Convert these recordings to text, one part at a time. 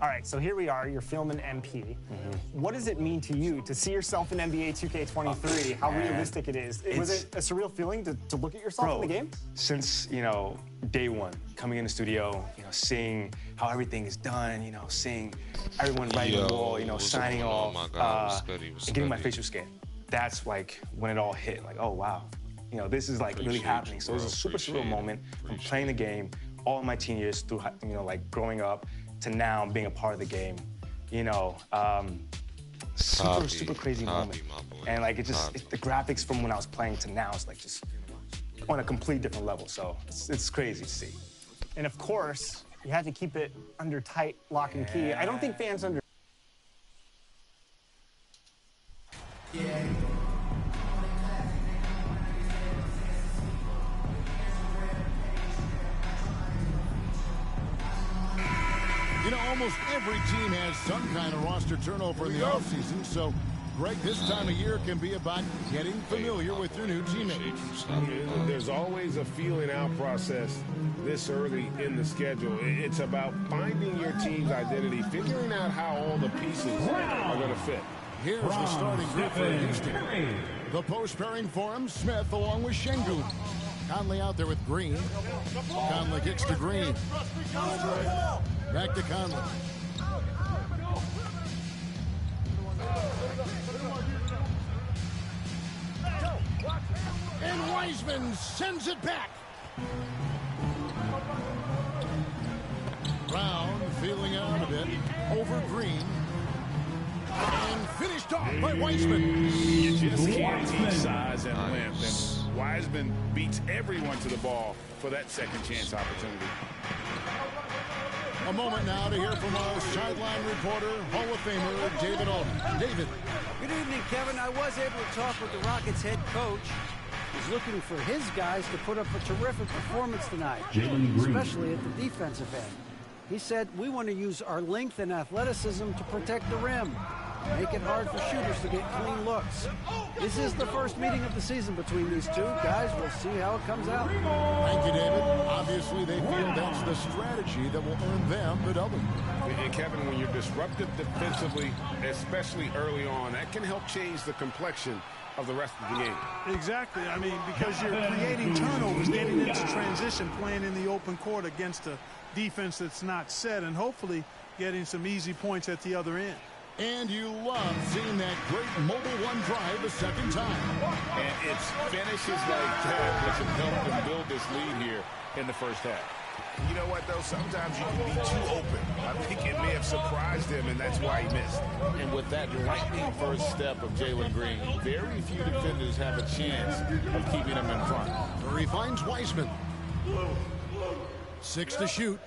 All right, so here we are. You're filming MP. What does it mean to you to see yourself in NBA 2K23? How realistic it is? Was it a surreal feeling to look at yourself in the game? Since, day one, coming in the studio, seeing how everything is done, seeing everyone writing the wall, signing off, and getting my facial scan. That's like when it all hit, like, oh, wow. This is like really happening. So it was a super surreal moment from playing the game all of my teen years through, like growing up to now being a part of the game. Super crazy moment. And like the graphics from when I was playing to now is like just on a complete different level. So it's crazy to see. And of course, you had to keep it under tight lock and key. I don't think fans under. Almost every team has some kind of roster turnover in the offseason, so, Greg, this time of year can be about getting familiar with your new teammates. There's always a feeling-out process this early in the schedule. It's about finding your team's identity, figuring out how all the pieces are going to fit. Here's the starting group for Houston. The post pairing for him, Smith along with Şengün. Conley out there with Green. Conley kicks to Green. Back to Conley. And Wiseman sends it back. Brown feeling out a bit. Over Green. And finished off by Wiseman. You just can't teach size and length. And Wiseman beats everyone to the ball for that second chance opportunity. A moment now to hear from our sideline reporter, Hall of Famer David Alden. David. Good evening, Kevin. I was able to talk with the Rockets head coach. He's looking for his guys to put up a terrific performance tonight, especially at the defensive end. He said, we want to use our length and athleticism to protect the rim. Make it hard for shooters to get clean looks. This is the first meeting of the season between these two. Guys, we'll see how it comes out. Thank you, David. Obviously, they feel that's the strategy that will earn them the W. And Kevin, when you're disruptive defensively, especially early on, that can help change the complexion of the rest of the game. Exactly. I mean, because you're creating turnovers, getting into transition, playing in the open court against a defense that's not set, and hopefully getting some easy points at the other end. And you love seeing that great mobile one drive a second time. And it's finishes like that which have helped them build this lead here in the first half. You know what, though? Sometimes you can be too open. I think it may have surprised him, and that's why he missed. And with that lightning first step of Jalen Green, very few defenders have a chance of keeping him in front. Murray finds Wiseman. 6 to shoot.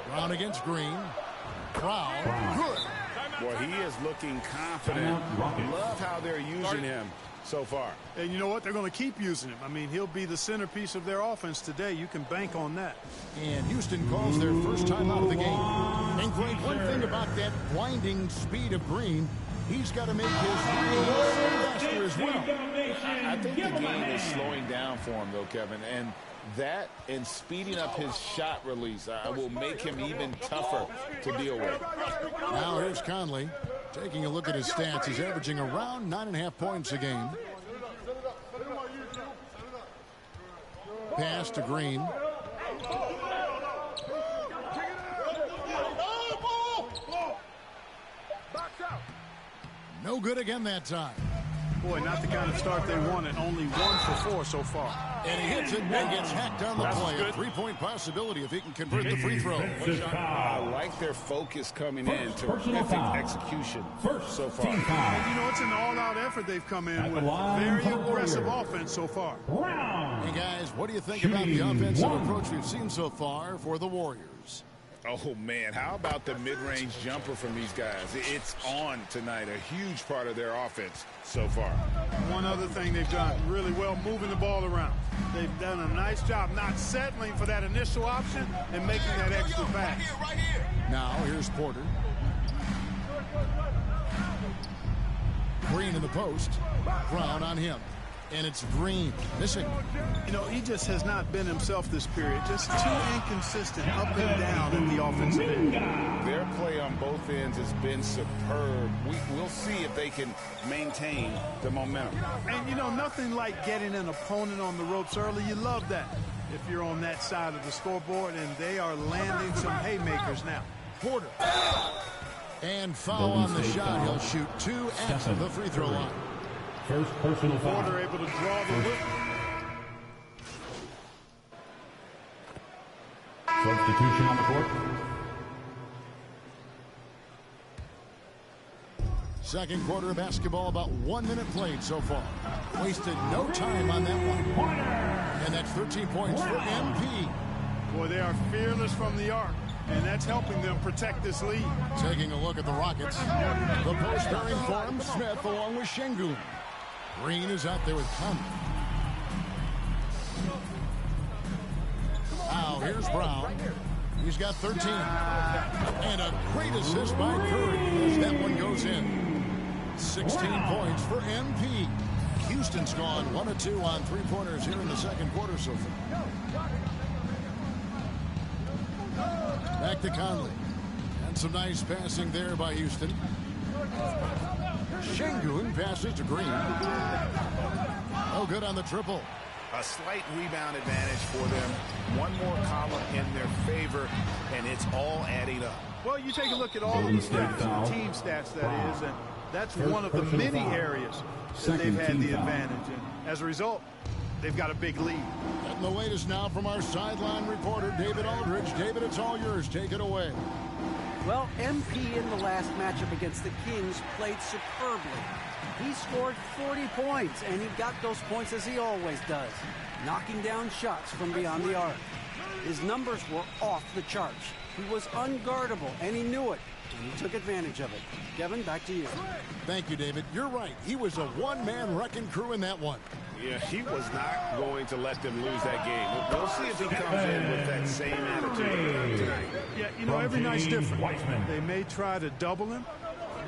Brown against Green. Brown. Good. Boy, he is looking confident. Love how they're using him so far. And you know what? They're going to keep using him. I mean, he'll be the centerpiece of their offense today. You can bank on that. And Houston calls their first time out of the game. And Greg, one thing about that blinding speed of Green, he's got to make his faster as well. I think the game is slowing down for him, though, Kevin. And that and speeding up his shot release will make him even tougher to deal with. Now here's Conley. Taking a look at his stats, he's averaging around 9.5 points a game. Pass to Green. No good again that time. Boy, not the kind of start they wanted. Only 1 for 4 so far. And he hits it and gets hacked on the play. A three-point possibility if he can convert the free throw. I like their focus coming in. Terrific execution so far. And you know, it's an all-out effort they've come in with. Very aggressive offense so far. Hey, guys, what do you think about the offensive approach we've seen so far for the Warriors? Oh, man, how about the mid-range jumper from these guys? It's on tonight, a huge part of their offense so far. One other thing they've done really well, moving the ball around. They've done a nice job not settling for that initial option and making that extra pass. Right here. Now, here's Porter. Green in the post. Brown on him. And it's Green missing. You know, he just has not been himself this period. Just too inconsistent up and down at the offensive end. Their play on both ends has been superb. We'll see if they can maintain the momentum. And, you know, nothing like getting an opponent on the ropes early. You love that if you're on that side of the scoreboard, and they are landing some haymakers now. Porter. And foul on the shot. He'll shoot 2 at the free throw line. First personal foul. Porter able to draw the whip. Substitution on the court. Second quarter of basketball, about 1 minute played so far. Wasted no time on that one. And that's 13 points for MP. Boy, they are fearless from the arc, and that's helping them protect this lead. Taking a look at the Rockets. The post pairing for him, Smith along with Şengün. Green is out there with Conley. Now here's Brown. He's got 13. And a great assist by Curry as that one goes in. 16 points for MP. Houston's gone 1 of 2 on three-pointers here in the second quarter so far. Back to Conley. And some nice passing there by Houston. Şengün passes to Green. Oh, good on the triple. A slight rebound advantage for them. One more column in their favor, and it's all adding up. Well, you take a look at all of the stats, the team stats, that is, and that's one of the many areas that they've had the advantage. And as a result, they've got a big lead. And the latest now from our sideline reporter, David Aldridge. David, it's all yours. Take it away. Well, MP in the last matchup against the Kings played superbly. He scored 40 points, and he got those points as he always does, knocking down shots from beyond the arc. His numbers were off the charts. He was unguardable, and he knew it, and he took advantage of it. Kevin, back to you. Thank you, David. You're right. He was a one-man wrecking crew in that one. Yeah, he was not going to let them lose that game. We'll see if he comes in with that same attitude tonight. Yeah, you know, every night's different. They may try to double him,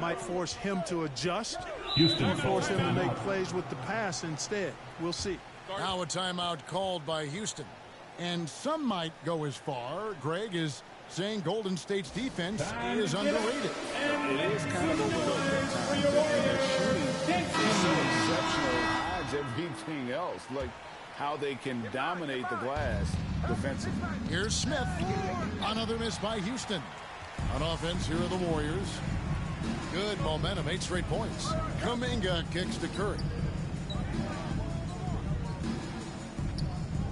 might force him to adjust, or force him to make plays with the pass instead. We'll see. Now a timeout called by Houston. And some might go as far, Greg, is saying Golden State's defense is underrated. It is kind of overlooked at times. And their shooting is so exceptional. Everything else, like how they can dominate the glass defensively. Here's Smith. Another miss by Houston. On offense, here are the Warriors. Good momentum, 8 straight points. Kuminga kicks to Curry.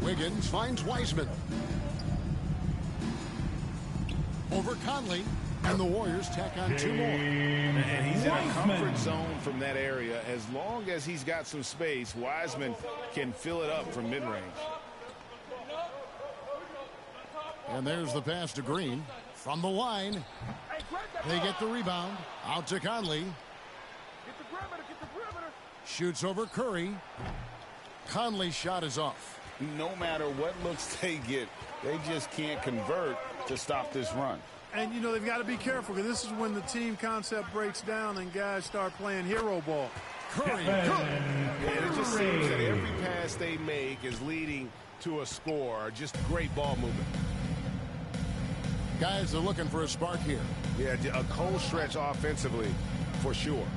Wiggins finds Wiseman. Over Conley. And the Warriors tack on 2 more. And he's in a comfort zone from that area. As long as he's got some space, Wiseman can fill it up from mid-range. And there's the pass to Green. From the line. They get the rebound. Out to Conley. Shoots over Curry. Conley's shot is off. No matter what looks they get, they just can't convert to stop this run. And, you know, they've got to be careful because this is when the team concept breaks down and guys start playing hero ball. Curry. And it just seems that every pass they make is leading to a score. Just great ball movement. Guys are looking for a spark here. Yeah, a cold stretch offensively for sure.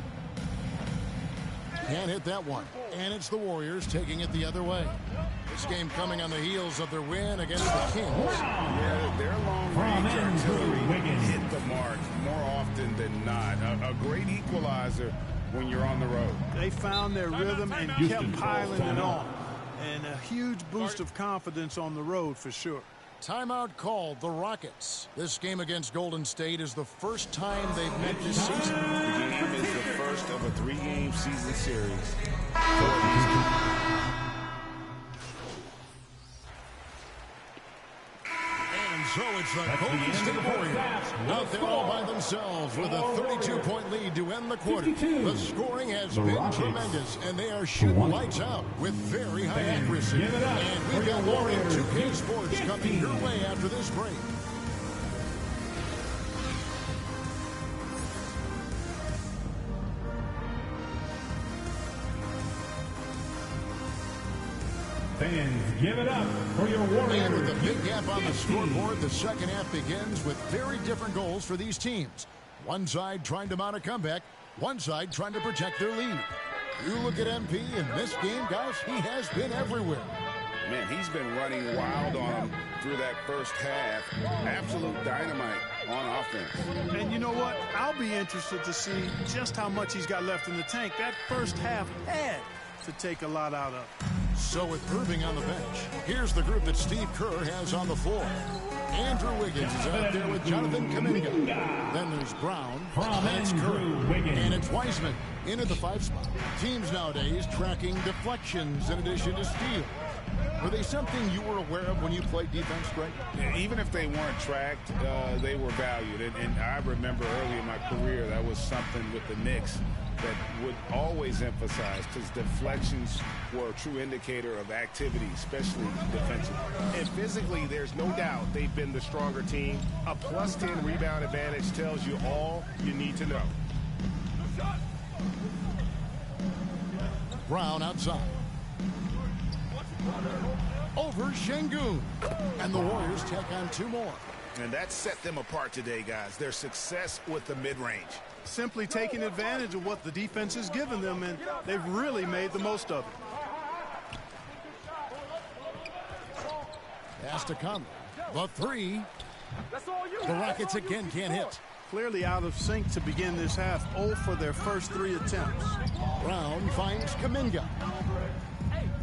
Can't hit that one. And it's the Warriors taking it the other way. This game coming on the heels of their win against the Kings. Yeah, their long-range artillery hit the mark more often than not. A great equalizer when you're on the road. They found their rhythm and kept piling it on. And a huge boost of confidence on the road for sure. Timeout called the Rockets. This game against Golden State is the first time they've met this season. The game is the first of a 3-game season series. So it's the Golden State Warriors out there all by themselves with a 32-point lead to end the quarter. The scoring has been tremendous, and they are shooting lights out with very high accuracy. And we've got more in 2K Sports coming your way after this break. Fans, give it up for your Warriors. And with a big gap on the scoreboard, the second half begins with very different goals for these teams. One side trying to mount a comeback, one side trying to protect their lead. You look at MP in this game, guys, he has been everywhere. Man, he's been running wild on him through that first half. Absolute dynamite on offense. And you know what? I'll be interested to see just how much he's got left in the tank. That first half had to take a lot out of. So with Irving on the bench, here's the group that Steve Kerr has on the floor. Andrew Wiggins is out there with Jonathan Kuminga. Then there's Brown, and it's Kerr, and it's Wiseman in at the 5 spot. Teams nowadays tracking deflections in addition to steals. Were they something you were aware of when you played defense, Greg? Yeah, even if they weren't tracked, they were valued. And I remember early in my career, that was something with the Knicks that would always emphasize, because deflections were a true indicator of activity, especially defensively. And physically, there's no doubt they've been the stronger team. A +10 rebound advantage tells you all you need to know. Brown outside. Over Şengün. And the Warriors take on 2 more. And that set them apart today, guys. Their success with the mid-range. Simply taking advantage of what the defense has given them, and they've really made the most of it. Pass to Conley. The 3. The Rockets again can't hit. Clearly out of sync to begin this half. 0 for their first 3 attempts. Brown finds Kuminga.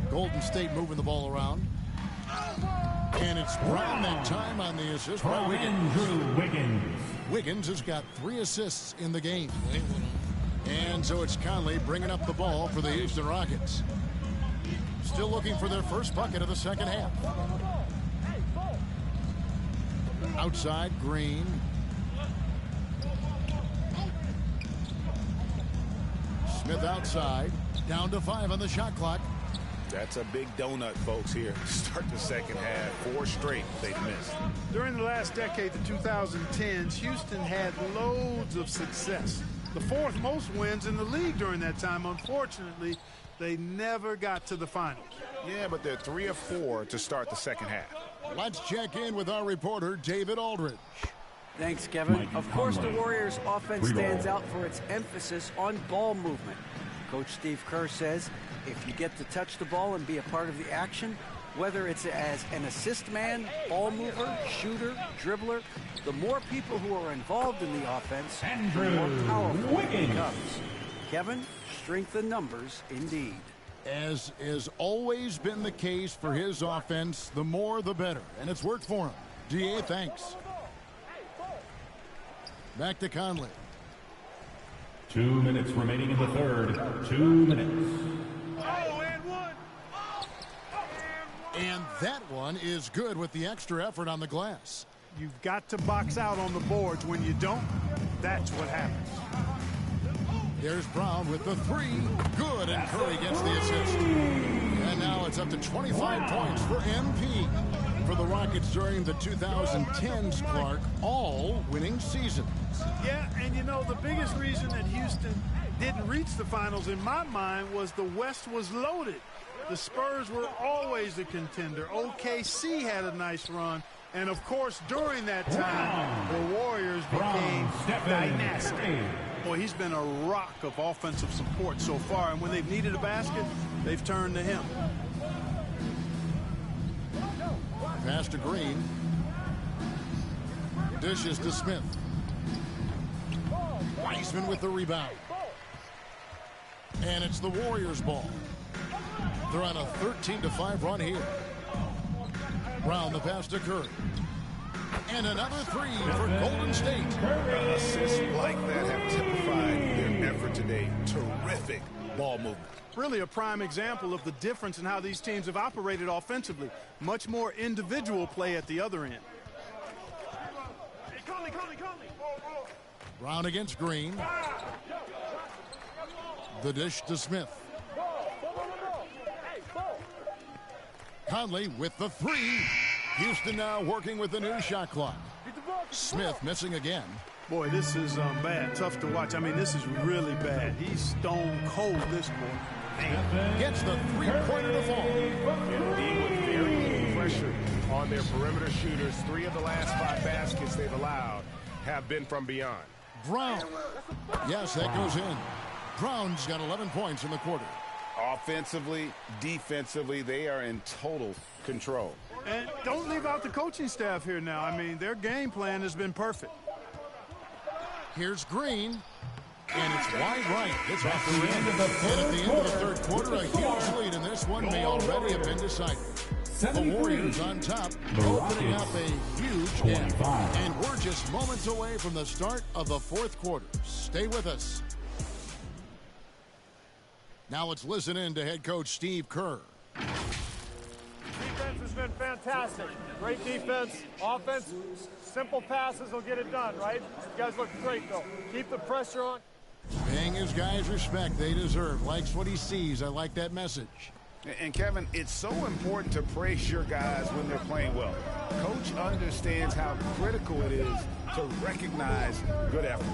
Golden State moving the ball around. And it's Brown that time on the assist by Wiggins. Wiggins has got 3 assists in the game. And so it's Conley bringing up the ball for the Houston Rockets. Still looking for their first bucket of the second half. Outside, Green. Smith outside. Down to 5 on the shot clock. That's a big donut, folks, here. Start the second half. 4 straight they've missed. During the last decade, the 2010s, Houston had loads of success. The 4th most wins in the league during that time. Unfortunately, they never got to the finals. Yeah, but they're 3 of 4 to start the second half. Let's check in with our reporter, David Aldridge. Thanks, Kevin. Of course, the Warriors' offense stands out for its emphasis on ball movement. Coach Steve Kerr says if you get to touch the ball and be a part of the action, whether it's as an assist man, ball mover, shooter, dribbler, the more people who are involved in the offense, the more powerful it becomes. Kevin, strength in numbers indeed. As has always been the case for his offense, the more the better, and it's worked for him. DA, thanks. Back to Conley. 2 minutes remaining in the third. 2 minutes. And that one is good with the extra effort on the glass. You've got to box out on the boards. When you don't, that's what happens. There's Brown with the 3. Good, and Curry gets the assist. And now it's up to 25 points for MP. For the Rockets during the 2010s, Clark, all winning seasons. Yeah, and you know, the biggest reason that Houston didn't reach the finals, in my mind, was the West was loaded. The Spurs were always a contender. OKC had a nice run. And, of course, during that time, the Warriors became dynastic. Boy, he's been a rock of offensive support so far. And when they've needed a basket, they've turned to him. Pass to Green. Dishes to Smith. Wiseman with the rebound. And it's the Warriors' ball. They're on a 13-5 run here. Brown the pass to Curry. And another 3 for Golden State. Assists like that have typified their effort today. Terrific ball movement. Really a prime example of the difference in how these teams have operated offensively. Much more individual play at the other end. Brown against Green. The dish to Smith. Conley with the 3. Houston now working with the new shot clock. Smith missing again. Boy, this is bad. Tough to watch. I mean, this is really bad. He's stone cold, this boy. gets the three-pointer to fall. And D with very little pressure on their perimeter shooters. 3 of the last 5 baskets they've allowed have been from beyond. Brown. Yes, that goes in. Brown's got 11 points in the quarter. Offensively, defensively, they are in total control. And don't leave out the coaching staff here now. I mean, their game plan has been perfect. Here's Green. And it's wide right. It's off the end of the third. At the end of the third quarter, a huge lead, and this one may already have been decided. The Warriors on top, opening up a huge gap. And we're just moments away from the start of the fourth quarter. Stay with us. Now let's listen in to head coach Steve Kerr. Defense has been fantastic. Great defense. Offense, simple passes will get it done, right? You guys look great, though. Keep the pressure on. Paying his guys respect they deserve. Likes what he sees. I like that message. And Kevin, it's so important to praise your guys when they're playing well. Coach understands how critical it is to recognize good effort.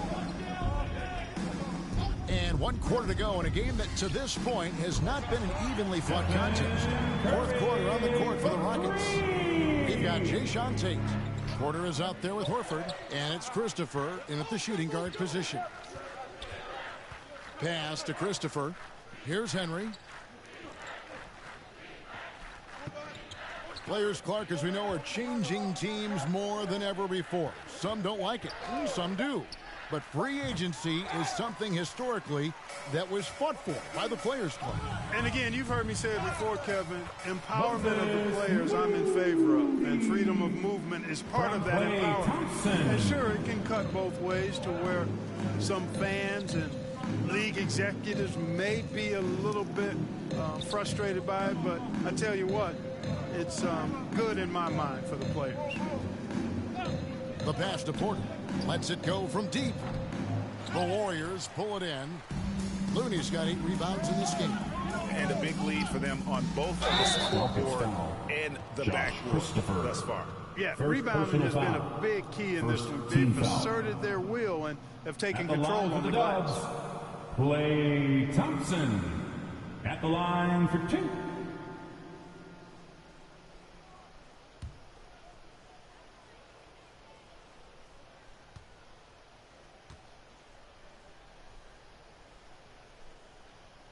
And 1 quarter to go in a game that to this point has not been an evenly fought contest. Fourth quarter on the court for the Rockets. We've got Jayshawn Tate. Porter is out there with Horford, and it's Christopher in at the shooting guard position. Pass to Christopher. Here's Henry. Players, Clark, as we know, are changing teams more than ever before. Some don't like it, some do. But free agency is something historically that was fought for by the Players Club. And again, you've heard me say it before, Kevin. Empowerment of the players I'm in favor of. And freedom of movement is part of that empowerment. And sure, it can cut both ways to where some fans and league executives may be a little bit frustrated by it. But I tell you what, it's good in my mind for the players. The pass to Porter. Lets it go from deep. The Warriors pull it in. Looney's got 8 rebounds in this game. And a big lead for them on both of the scoreboard and the backboard thus far. Yeah, rebounding has been a big key in this one. They've asserted their will and have taken control on the glass. Klay Thompson at the line for 2.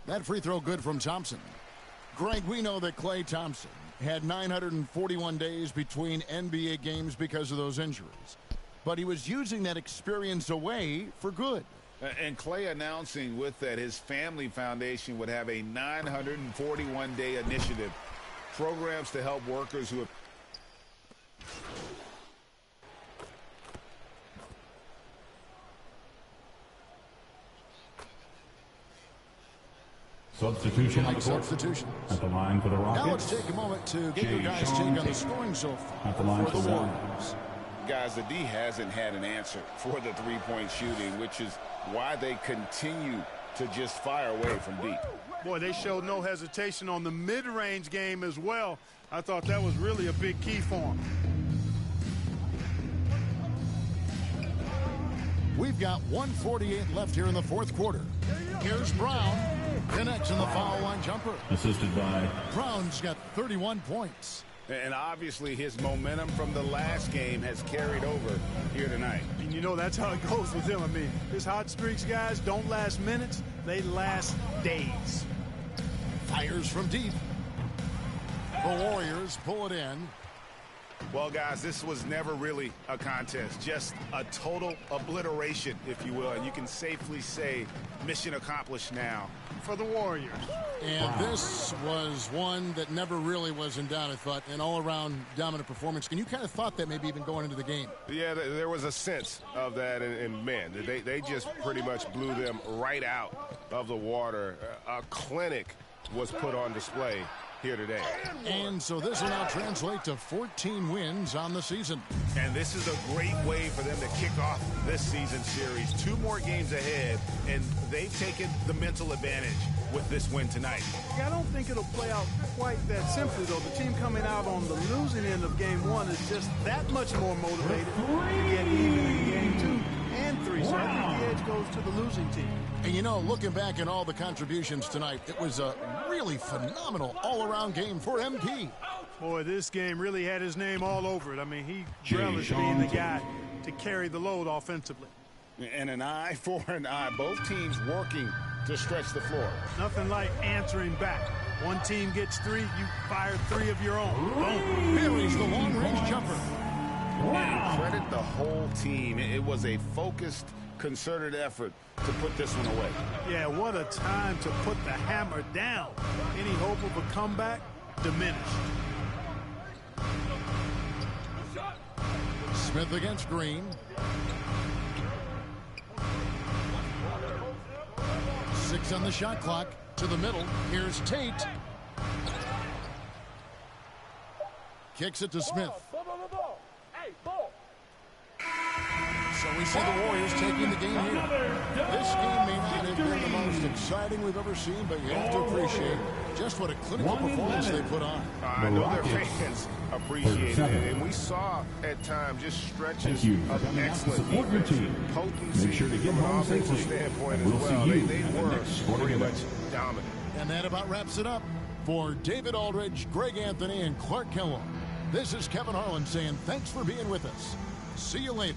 That free throw good from Thompson. Greg, we know that Klay Thompson had 941 days between NBA games because of those injuries. But he was using that experience away for good. And Klay announcing with that his family foundation would have a 941-day initiative. Programs to help workers who have... Substitution on the court. Substitutions. At the line for the Rockets. Now let's take a moment to get your guys' take on the scoring so far at the line for the Warriors. Guys, the D hasn't had an answer for the three-point shooting, which is why they continue to just fire away from deep. Boy, they showed no hesitation on the mid-range game as well. I thought that was really a big key for them. We've got 1:48 left here in the fourth quarter. Here's Brown. Connects in the foul line jumper. Assisted by... Brown's got 31 points. And obviously his momentum from the last game has carried over here tonight. And you know that's how it goes with him. I mean, his hot streaks, guys, don't last minutes. They last days. Fires from deep. The Warriors pull it in. Well, guys, this was never really a contest, just a total obliteration, if you will. And you can safely say mission accomplished now for the Warriors. And this was one that never really was in doubt, I thought, an all-around dominant performance. And you kind of thought that maybe even going into the game. Yeah, there was a sense of that, and man, they just pretty much blew them right out of the water. A clinic was put on display here today. And so this will now translate to 14 wins on the season. And this is a great way for them to kick off this season series. 2 more games ahead, and they've taken the mental advantage with this win tonight. I don't think it'll play out quite that simply, though. The team coming out on the losing end of game 1 is just that much more motivated to get even in game 2. and 3. So I think the edge goes to the losing team. And you know, looking back at all the contributions tonight, it was a really phenomenal all-around game for MP. Boy, this game really had his name all over it. I mean, he relished being the guy to carry the load offensively. And an eye for an eye. Both teams working to stretch the floor. Nothing like answering back. One team gets 3, you fire 3 of your own. Boom. Buries the long-range jumper. And credit the whole team. It was a focused, concerted effort to put this one away. Yeah, what a time to put the hammer down. Any hope of a comeback diminished. Smith against Green. 6 on the shot clock. To the middle. Here's Tate. Kicks it to Smith. So we see the Warriors taking the game here. This game may not have been the most exciting we've ever seen, but you have to appreciate just what a clinical performance they put on. I know their fans appreciate it, and we saw at times just stretches of excellent defense, potency from an offensive standpoint as well. They were pretty much dominant. And that about wraps it up. For David Aldridge, Greg Anthony, and Clark Kellogg, this is Kevin Harlan saying thanks for being with us. See you later.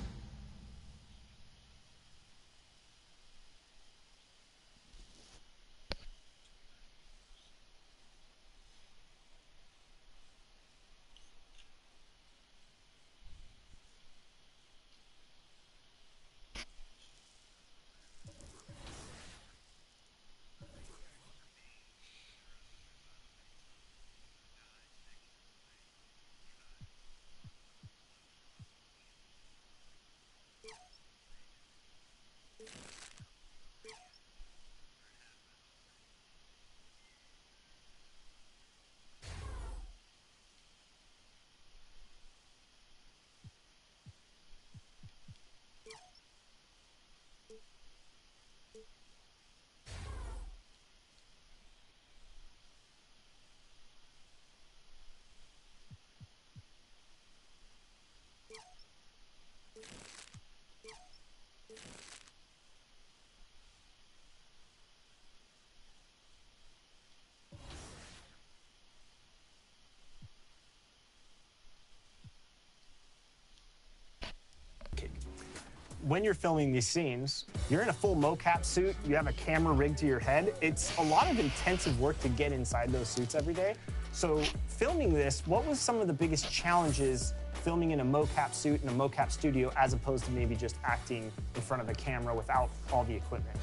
When you're filming these scenes, you're in a full mocap suit, you have a camera rigged to your head. It's a lot of intensive work to get inside those suits every day. So filming this, what was some of the biggest challenges filming in a mocap suit in a mocap studio as opposed to maybe just acting in front of the camera without all the equipment?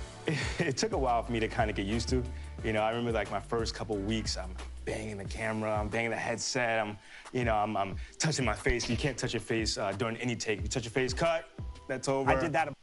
It took a while for me to kind of get used to. You know, I remember like my first couple weeks, I'm banging the camera, I'm banging the headset, I'm touching my face. You can't touch your face during any take. If you touch your face, cut. That's over. I did that.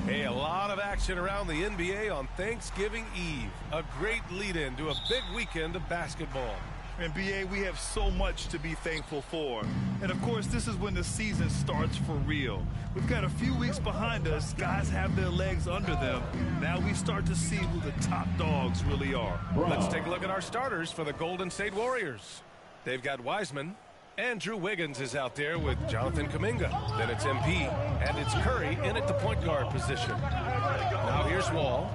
Hey, a lot of action around the NBA on Thanksgiving Eve. A great lead-in to a big weekend of basketball. NBA, we have so much to be thankful for. And, of course, this is when the season starts for real. We've got a few weeks behind us. Guys have their legs under them. Now we start to see who the top dogs really are. Let's take a look at our starters for the Golden State Warriors. They've got Wiseman. Andrew Wiggins is out there with Jonathan Kuminga. Then it's MP, and it's Curry in at the point guard position. Now here's Wall.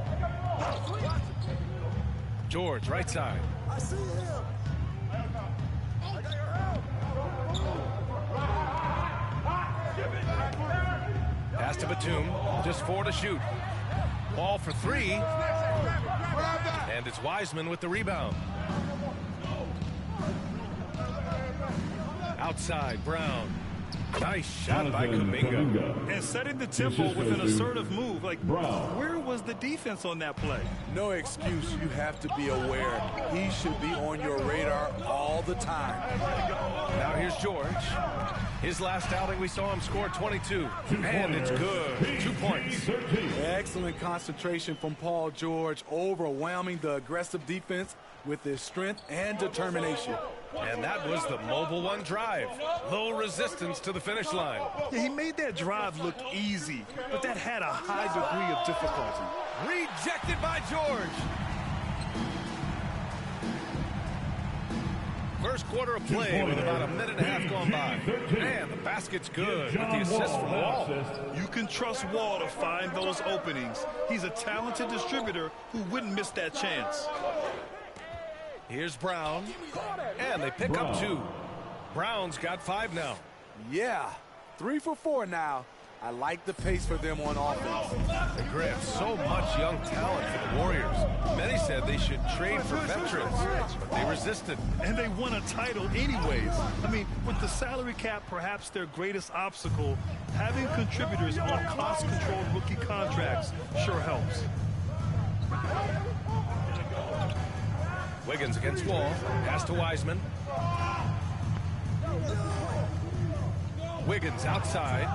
George, right side. I see him. Pass to Batum, just 4 to shoot. Ball for 3. And it's Wiseman with the rebound. Outside, Brown. Nice shot by Kuminga. And setting the tempo with an assertive move. Like, where was the defense on that play? No excuse. You have to be aware. He should be on your radar all the time. Now here's George. His last outing, we saw him score 22. And it's good. 2 points. Excellent concentration from Paul George, overwhelming the aggressive defense with his strength and determination. And that was the Mobile One drive. Low resistance to the finish line. Yeah, he made that drive look easy, but that had a high degree of difficulty. Rejected by George. First quarter of play with about a minute and a half gone by. Man, the basket's good with the assist from Wall. You can trust Wall to find those openings. He's a talented distributor who wouldn't miss that chance. Here's Brown, and they pick up 2. Brown's got 5 now. Yeah, 3 for 4 now. I like the pace for them on offense. They grabbed so much young talent for the Warriors. Many said they should trade for veterans, but they resisted. And they won a title anyways. I mean, with the salary cap perhaps their greatest obstacle, having contributors on cost-controlled rookie contracts sure helps. Wiggins against Wall. Pass to Wiseman. Wiggins outside.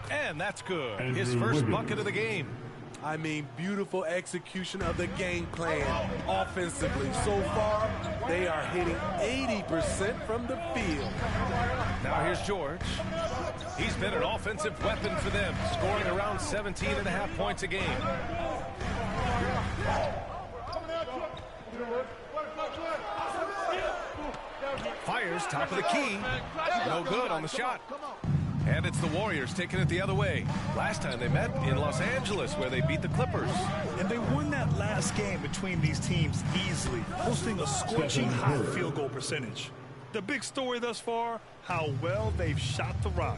And that's good. His first bucket of the game. I mean, beautiful execution of the game plan offensively. So far, they are hitting 80% from the field. Now here's George. He's been an offensive weapon for them, scoring around 17.5 points a game. Fires top of the key. No good on the shot. And it's the Warriors taking it the other way. Last time they met in Los Angeles, where they beat the Clippers. And they won that last game between these teams easily, posting a scorching hot field goal percentage. The big story thus far, how well they've shot the rock.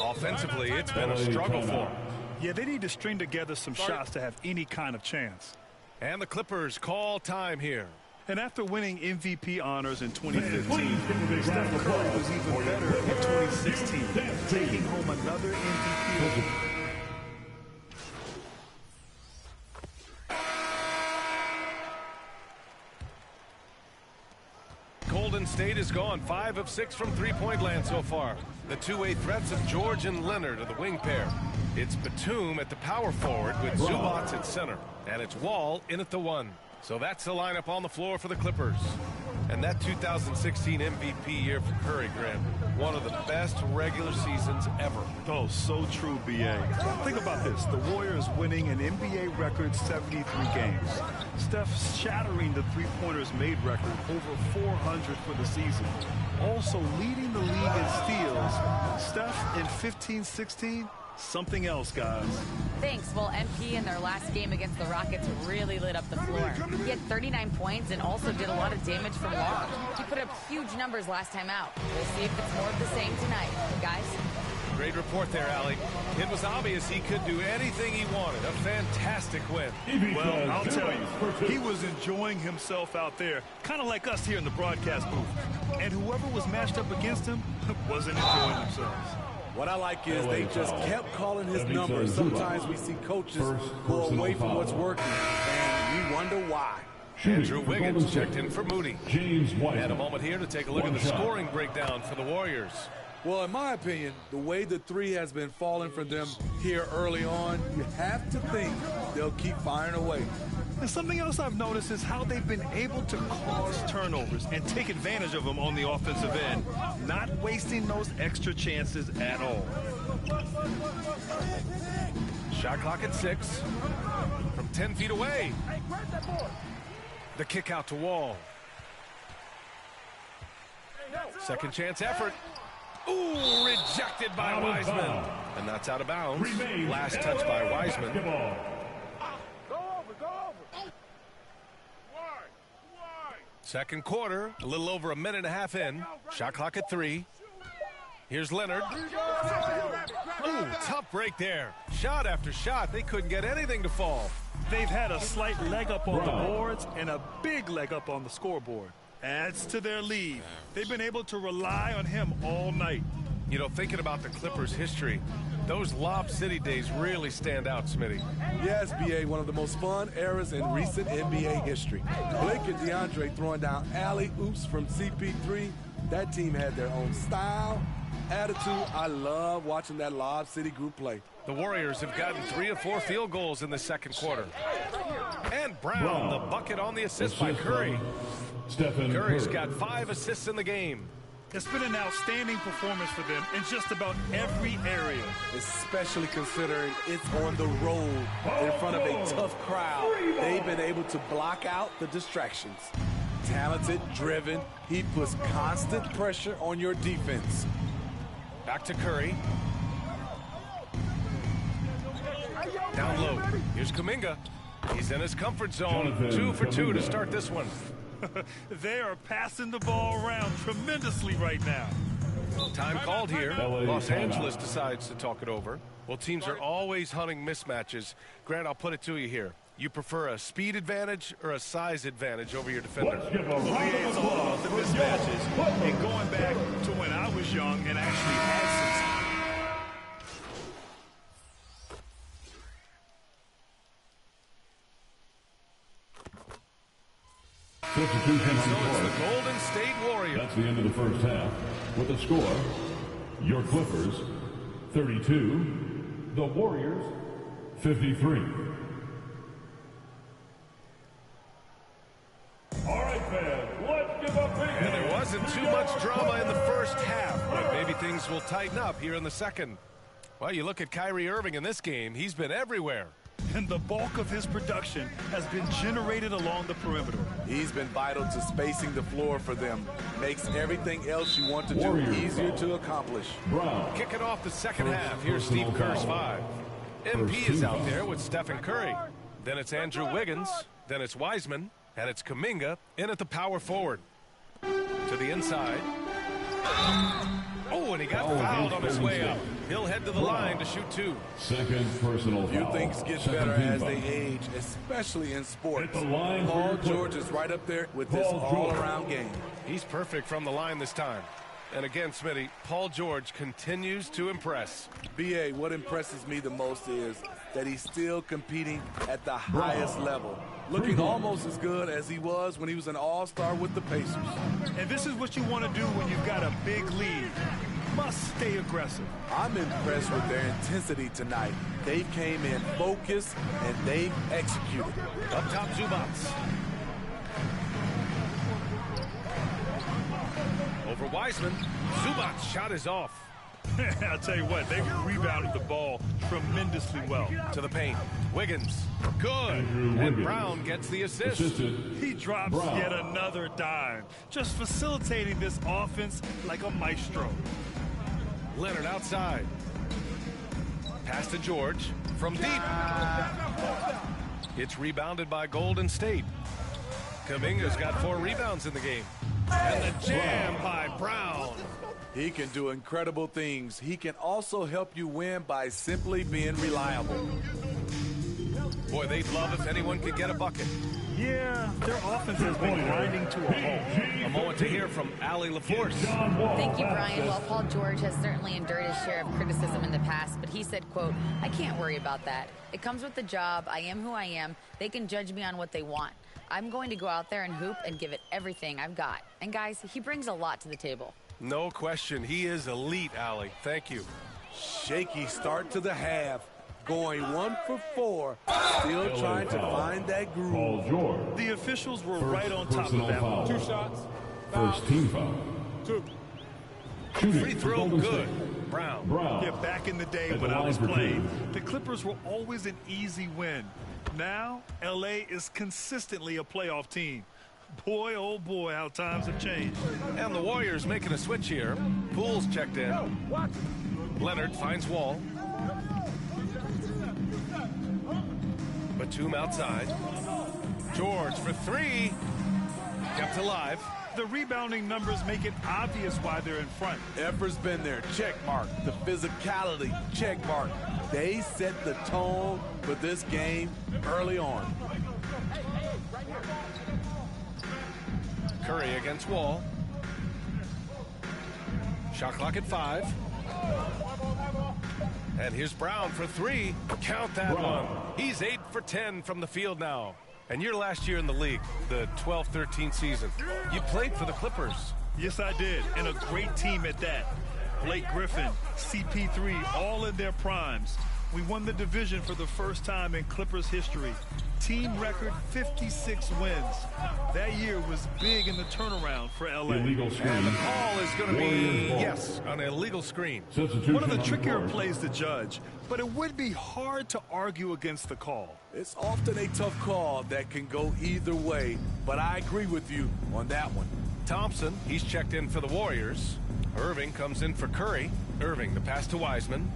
Offensively, it's been a struggle for them. Yeah, they need to string together some shots to have any kind of chance. And the Clippers call time here. And after winning MVP honors in 2015, Steph Curry was even better in 2016, taking home another MVP. Golden State has gone 5 of 6 from three-point land so far. The two-way threats of George and Leonard are the wing pair. It's Batum at the power forward with Zubac at center. And it's Wall in at the 1. So that's the lineup on the floor for the Clippers. And that 2016 MVP year for Curry, Grant, one of the best regular seasons ever. Oh, so true, B.A. Think about this. The Warriors winning an NBA record 73 games. Steph shattering the three-pointers made record, over 400 for the season. Also leading the league in steals. Steph in 15-16, something else, guys. Thanks. Well, MP in their last game against the Rockets really lit up the floor. He had 39 points and also did a lot of damage from long. He put up huge numbers last time out. We'll see if it's more of the same tonight. Guys? Great report there, Allie. It was obvious he could do anything he wanted. A fantastic win. Well, I'll tell you, he was enjoying himself out there, kind of like us here in the broadcast booth. And whoever was matched up against him wasn't enjoying themselves. What I like is they just kept calling his number. Sometimes we see coaches go away from what's working, and we wonder why. Andrew Wiggins checked in for Moody. Had a moment here to take a look at the scoring breakdown for the Warriors. Well, in my opinion, the way the three has been falling for them here early on, you have to think they'll keep firing away. And something else I've noticed is how they've been able to cause turnovers and take advantage of them on the offensive end, not wasting those extra chances at all. Shot clock at 6 from 10 feet away. The kick out to Wall. Second chance effort. Ooh, rejected by Wiseman. And that's out of bounds. Last touch by Wiseman. Second quarter, a little over a minute and a half in. Shot clock at 3. Here's Leonard. Ooh, tough break there. Shot after shot, they couldn't get anything to fall. They've had a slight leg up on the boards and a big leg up on the scoreboard. Adds to their lead. They've been able to rely on him all night. You know, thinking about the Clippers' history, those Lob City days really stand out, Smitty. Yes, B.A., one of the most fun eras in recent NBA history. Blake and DeAndre throwing down alley-oops from CP3. That team had their own style, attitude. I love watching that Lob City group play. The Warriors have gotten 3 of 4 field goals in the second quarter. And Brown, the bucket on the assist by Curry. Curry's got 5 assists in the game. It's been an outstanding performance for them in just about every area. Especially considering it's on the road in front of a tough crowd. They've been able to block out the distractions. Talented, driven, he puts constant pressure on your defense. Back to Curry. Down low. Here's Kuminga. He's in his comfort zone. 2 for 2 to start this one. They are passing the ball around tremendously right now. Time called here. Los Angeles decides to talk it over. Well, teams are always hunting mismatches. Grant, I'll put it to you here. You prefer a speed advantage or a size advantage over your defender? It's all about the mismatches. And going back to when I was young and actually had some. Substitution so it's the Golden State Warriors. That's the end of the first half. With the score, your Clippers 32, the Warriors 53. All right, fans, let's give up big. And there wasn't too much drama in the first half, but maybe things will tighten up here in the second. Well, you look at Kyrie Irving in this game, he's been everywhere. And the bulk of his production has been generated along the perimeter. He's been vital to spacing the floor for them. Makes everything else you want to do easier to accomplish. Brown. Kicking off the second half, here's Steve Kerr's 5. MP is out there with Stephen Curry. Then it's Andrew Wiggins. Then it's Wiseman. And it's Kuminga in at the power forward. To the inside. Oh, and he got fouled on his way up. He'll head to the line to shoot 2. Second personal foul. Few things get better as they age, especially in sports. Paul George is right up there with his all-around game. He's perfect from the line this time. And again, Smitty, Paul George continues to impress. B.A., what impresses me the most is that he's still competing at the highest level. Looking almost as good as he was when he was an all-star with the Pacers. And this is what you want to do when you've got a big lead. You must stay aggressive. I'm impressed with their intensity tonight. They came in focused, and they've executed. Up top, Zubats. Over Wiseman. Zubats' shot is off. I'll tell you what, they rebounded the ball tremendously well. To the paint. Wiggins. Good. And Brown gets the assist. He drops yet another dime. Just facilitating this offense like a maestro. Leonard outside. Pass to George. From deep. It's rebounded by Golden State. Kuminga's got 4 rebounds in the game. And the jam by Brown. He can do incredible things. He can also help you win by simply being reliable. Boy, they'd love if anyone could get a bucket. Yeah, their offense has been grinding to a halt. A moment to hear from Allie LaForce. Thank you, Brian. Well, Paul George has certainly endured his share of criticism in the past, but he said, quote, "I can't worry about that. It comes with the job. I am who I am. They can judge me on what they want. I'm going to go out there and hoop and give it everything I've got." And guys, he brings a lot to the table. No question. He is elite, Allie. Thank you. Shaky start to the half. Going 1 for 4. Still trying to find that groove. The officials were right on top of that one. 2 shots. First team foul. 2. Free throw good. Brown. Yeah, back in the day when I was playing, the Clippers were always an easy win. Now, L.A. is consistently a playoff team. Boy, oh boy, how times have changed. And the Warriors making a switch here. Poole's checked in. Leonard finds Wall. Batum outside. George for 3. Kept alive. The rebounding numbers make it obvious why they're in front. Effort's been there. Check mark. The physicality. Check mark. They set the tone for this game early on. Curry against Wall. Shot clock at 5. And here's Brown for three. Count that one. He's 8 for 10 from the field now. And your last year in the league, the 12-13 season, you played for the Clippers. Yes, I did, and a great team at that. Blake Griffin, CP3, all in their primes. We won the division for the first time in Clippers history. Team record 56 wins. That year was big in the turnaround for LA. Illegal screen. And the call is going to be, yes, an illegal screen. One of the trickier plays to judge, but it would be hard to argue against the call. It's often a tough call that can go either way, but I agree with you on that one. Thompson, he's checked in for the Warriors. Irving comes in for Curry. Irving, the pass to Wiseman.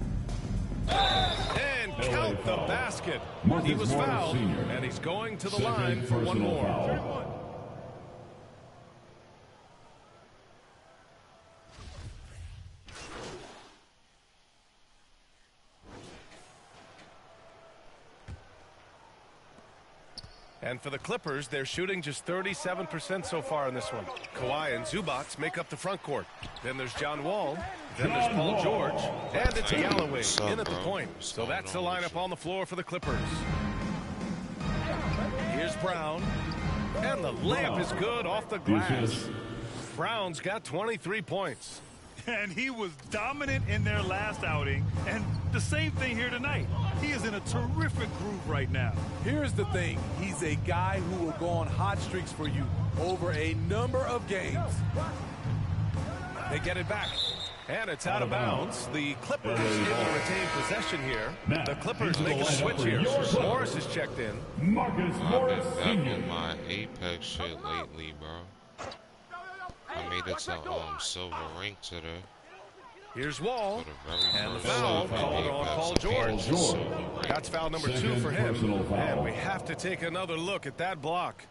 And count the basket. He was fouled, and he's going to the line for one more. Foul. And for the Clippers, they're shooting just 37% so far in this one. Kawhi and Zubac make up the front court. Then there's John Wall. Then there's Paul George. And it's Galloway in at the point. So that's the lineup on the floor for the Clippers. Here's Brown. And the layup is good off the glass. Brown's got 23 points. And he was dominant in their last outing, and the same thing here tonight. He is in a terrific groove right now. Here's the thing. He's a guy who will go on hot streaks for you over a number of games. They get it back. And it's out of bounds. The Clippers able to retain possession here. The Clippers make a switch here. Morris is checked in. Marcus Morris Sr. My Apex shit lately, bro. I made it to silver rank today. Here's Wall. And the foul called on Paul George. That's foul number 2 for him. And we have to take another look at that block.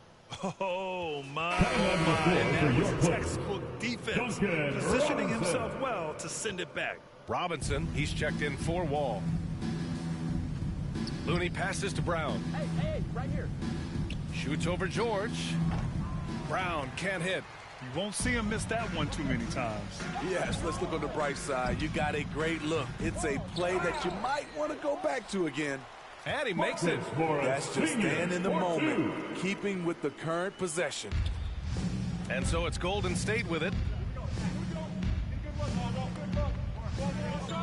Oh, my. That was textbook defense. Positioning himself well to send it back. Robinson, he's checked in for Wall. Looney passes to Brown. Hey, right here. Shoots over George. Brown can't hit. You won't see him miss that one too many times. Yes, let's look on the bright side. You got a great look. It's a play that you might want to go back to again. And he makes it. That's just staying in the moment, keeping with the current possession. And so it's Golden State with it.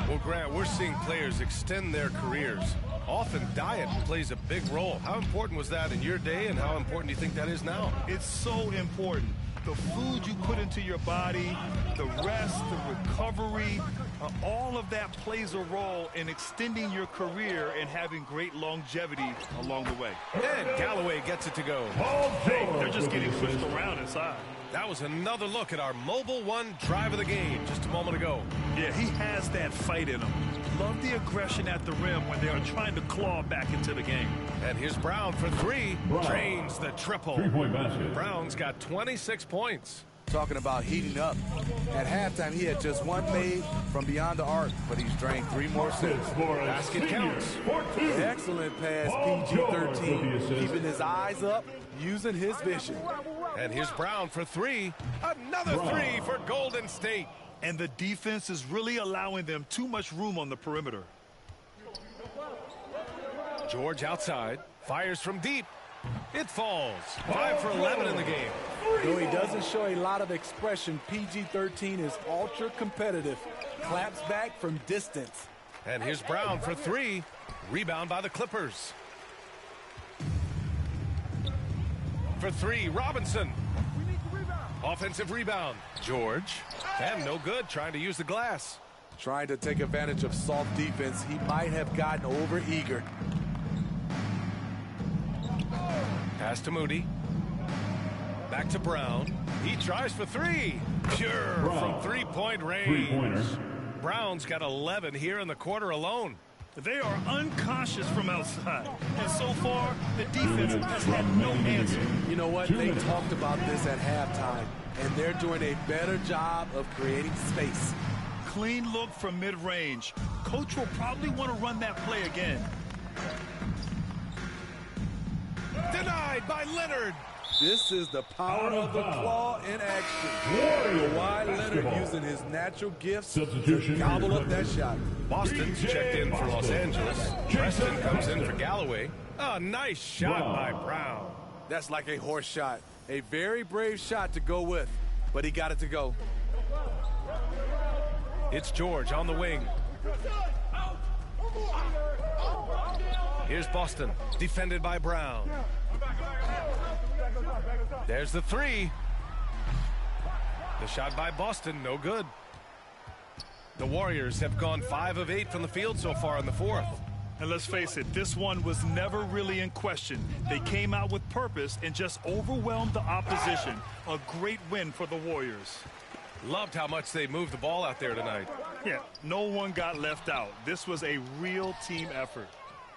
Well, Grant, we're seeing players extend their careers. Often diet plays a big role. How important was that in your day, and how important do you think that is now? It's so important. The food you put into your body, the rest, the recovery, all of that plays a role in extending your career and having great longevity along the way. And Galloway gets it to go. Hey, they're just getting pushed around inside. That was another look at our Mobile One drive of the game just a moment ago. Yeah, he has that fight in him. Love the aggression at the rim when they are trying to claw back into the game. And here's Brown for 3. Drains the triple. 3-point basket. Brown's got 26 points. Talking about heating up. At halftime, he had just one made from beyond the arc, but he's drained 3 more sets. Basket counts. Excellent pass, PG-13. Keeping his eyes up, using his vision. And here's Brown for 3. Another 3 for Golden State. And the defense is really allowing them too much room on the perimeter. George outside. Fires from deep. It falls. 5 for 11 in the game. Though he doesn't show a lot of expression, PG-13 is ultra competitive. Claps back from distance. And here's Brown for 3. Rebound by the Clippers. For 3, Robinson. Offensive rebound. George. And no good, trying to use the glass. Trying to take advantage of soft defense. He might have gotten over-eager. Pass to Moody. Back to Brown. He tries for 3. Pure from three-point range. 3-pointer. Brown's got 11 here in the quarter alone. They are unconscious from outside. And so far, the defense has had no answer. You know what? They talked about this at halftime, and they're doing a better job of creating space. Clean look from mid-range. Coach will probably want to run that play again. Denied by Leonard. This is the power of the claw in action. Kawhi Leonard using his natural gifts to gobble up that shot. Boston's checked in for Los Angeles. Preston comes in for Galloway. A nice shot by Brown. That's like a horse shot. A very brave shot to go with, but he got it to go. It's George on the wing. Here's Boston, defended by Brown. There's the three. The shot by Boston, no good. The Warriors have gone 5 of 8 from the field so far in the fourth. And let's face it, this one was never really in question. They came out with purpose and just overwhelmed the opposition. A great win for the Warriors. Loved how much they moved the ball out there tonight. Yeah, no one got left out. This was a real team effort.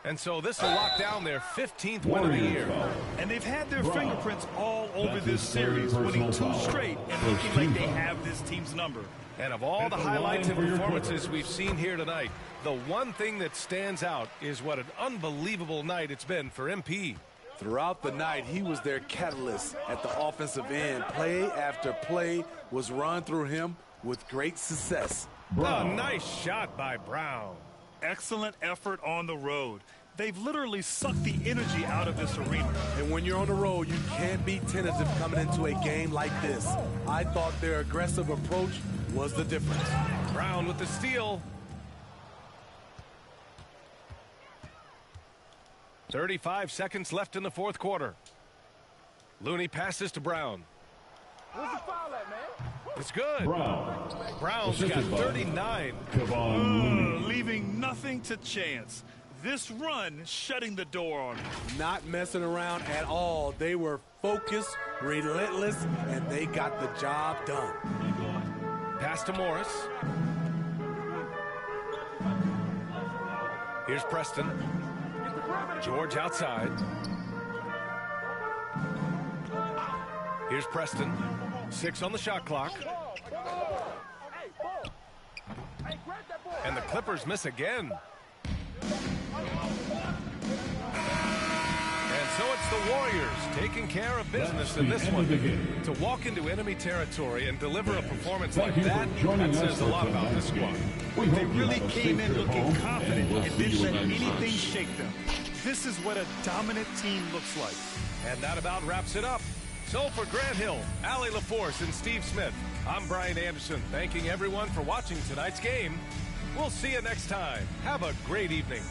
And so this will lock down their 15th win of the year. And they've had their fingerprints all over this series, winning 2 straight and looking like they have this team's number. And of all the highlights and performances we've seen here tonight, the one thing that stands out is what an unbelievable night it's been for MP. Throughout the night, he was their catalyst at the offensive end. Play after play was run through him with great success. A nice shot by Brown. Excellent effort on the road. They've literally sucked the energy out of this arena. And when you're on the road, you can't be tentative coming into a game like this. I thought their aggressive approach was the difference. Brown with the steal. 35 seconds left in the fourth quarter. Looney passes to Brown. Where's the foul at, man? It's good. Brown's got 39. Leaving nothing to chance. This run shutting the door on him. Not messing around at all. They were focused, relentless, and they got the job done. Pass to Morris. Here's Preston. George outside. Here's Preston. 6 on the shot clock. And the Clippers miss again. And so it's the Warriors taking care of business in this one. To walk into enemy territory and deliver a performance like that says a lot about this squad. They really came in looking confident and didn't let anything shake them. This is what a dominant team looks like. And that about wraps it up. So for Grant Hill, Allie LaForce, and Steve Smith, I'm Brian Anderson, thanking everyone for watching tonight's game. We'll see you next time. Have a great evening.